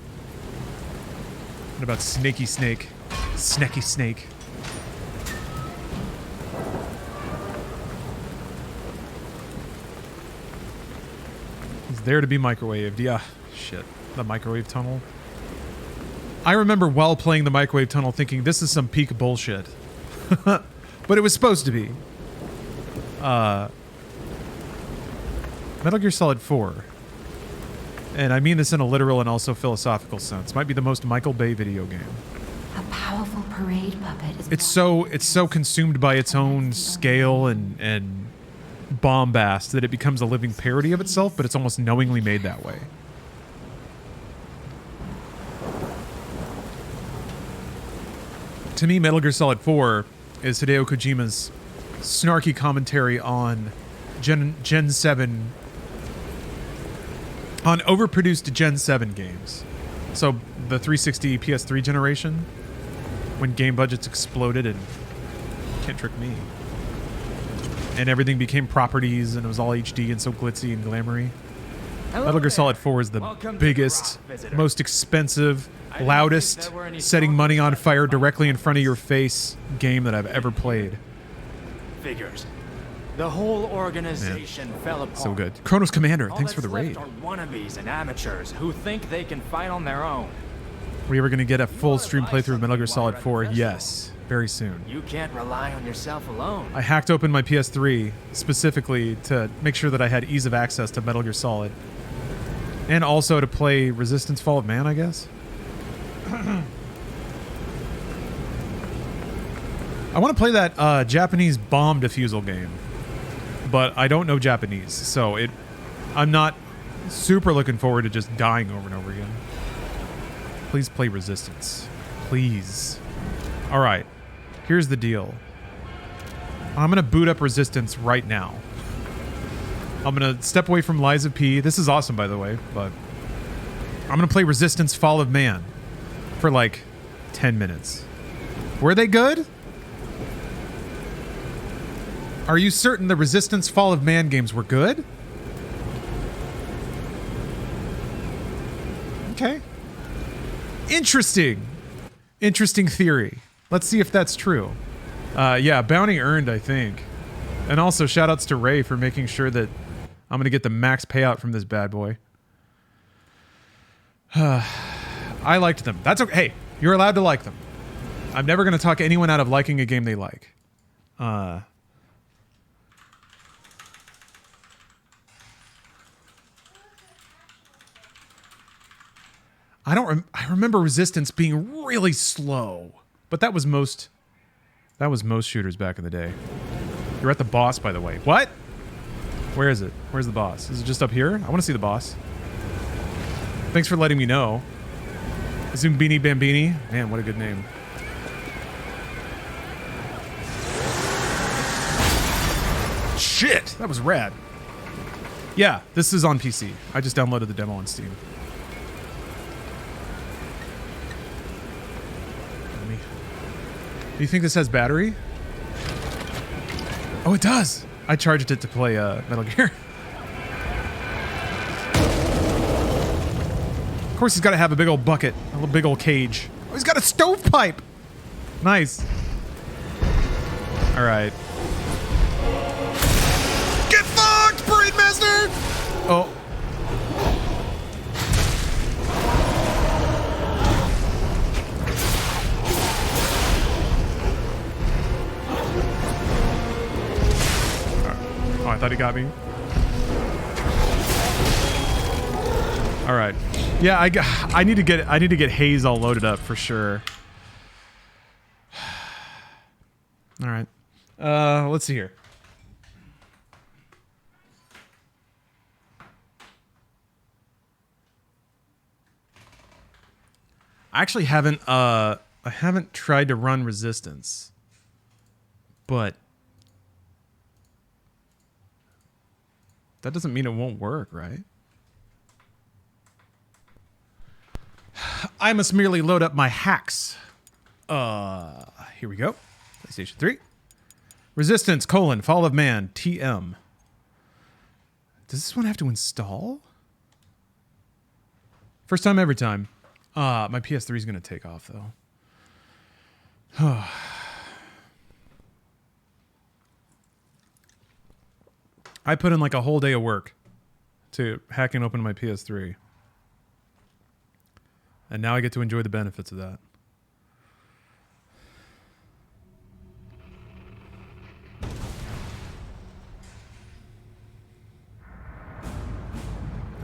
S1: What about Snaky Snake? Snecky Snake. He's there to be microwaved. Yeah, shit. The microwave tunnel. I remember while playing the microwave tunnel thinking this is some peak bullshit. But it was supposed to be. Metal Gear Solid 4. And I mean this in a literal and also philosophical sense. Might be the most Michael Bay video game.
S2: A powerful parade puppet is
S1: It's so consumed by its own scale and bombast that it becomes a living parody of itself, but it's almost knowingly made that way. To me, Metal Gear Solid 4 is Hideo Kojima's snarky commentary on Gen 7, on overproduced Gen 7 games. So the 360 PS3 generation, when game budgets exploded and can't trick me. And everything became properties and it was all HD and so glitzy and glamoury. Metal Gear Solid 4 is the biggest, most expensive, loudest, setting money on fire directly in front of your face game that I've ever played.
S6: Figures. The whole organization fell apart.
S1: So good. Chronos Commander,
S6: All
S1: thanks for
S6: that's
S1: the raid.
S6: left are wannabes and amateurs who think they can fight on their own.
S1: We ever going to get a full stream playthrough of Metal Gear Solid 4? Yes, very soon.
S6: You can't rely on yourself alone.
S1: I hacked open my PS3 specifically to make sure that I had ease of access to Metal Gear Solid. And also to play Resistance Fall of Man, I guess. I want to play that Japanese bomb defusal game. But I don't know Japanese, so I'm not super looking forward to just dying over and over again. Please play Resistance. Please. Alright. Here's the deal. I'm going to boot up Resistance right now. I'm going to step away from Lies of P. This is awesome, by the way, but I'm going to play Resistance Fall of Man for like 10 minutes. Were they good? Are you certain the Resistance Fall of Man games were good? Okay. Interesting. Interesting theory. Let's see if that's true. Yeah, bounty earned, I think. And also, shoutouts to Ray for making sure that I'm going to get the max payout from this bad boy. I liked them. That's okay. Hey, you're allowed to like them. I'm never going to talk anyone out of liking a game they like. I remember Resistance being really slow, but that was most shooters back in the day. You're at the boss, by the way. What? Where is it? Where's the boss? Is it just up here? I want to see the boss. Thanks for letting me know. Zumbini Bambini. Man, what a good name. Shit, that was rad. Yeah, this is on PC. I just downloaded the demo on Steam. Do you think this has battery? Oh, it does. I charged it to play Metal Gear. Of course, he's got to have a big old bucket, a big old cage. Oh, he's got a stovepipe. Nice. All right. Get fucked, Parade Master! Oh. Oh, I thought he got me. All right. Yeah, I need to get Haze all loaded up for sure. All right. Let's see here. I actually haven't I haven't tried to run Resistance. But that doesn't mean it won't work, right? I must merely load up my hacks. Here we go. PlayStation 3. Resistance, Fall of Man, TM. Does this one have to install? First time, every time. My PS3 is going to take off, though. I put in like a whole day of work to hack and open my PS3. And now I get to enjoy the benefits of that.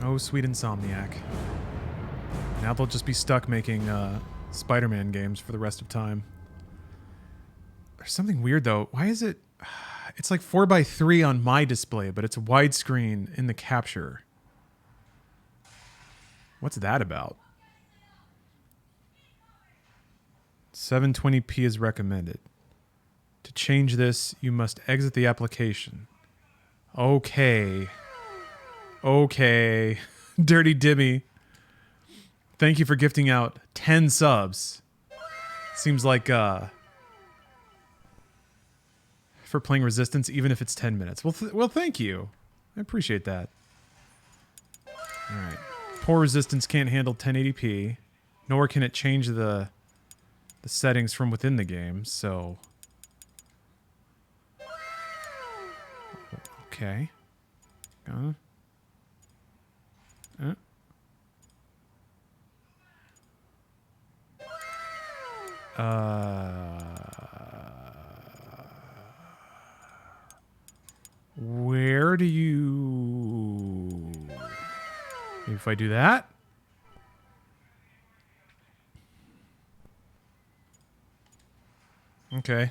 S1: Oh, sweet Insomniac. Now they'll just be stuck making Spider-Man games for the rest of time. There's something weird, though. Why is it... It's like 4:3 on my display, but it's widescreen in the capture. What's that about? 720p is recommended. To change this, you must exit the application. Okay. Okay. Dirty Dimmy. Thank you for gifting out 10 subs. Seems like for playing Resistance, even if it's 10 minutes. Well, thank you. I appreciate that. All right. Poor Resistance can't handle 1080p, nor can it change the settings from within the game, so... Okay. Where do you... Maybe if I do that? Okay.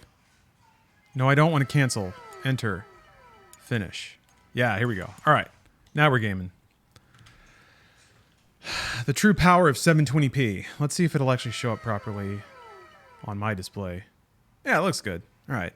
S1: No, I don't want to cancel. Enter. Finish. Yeah, here we go. All right. Now we're gaming. The true power of 720p. Let's see if it'll actually show up properly on my display. Yeah, it looks good. All right.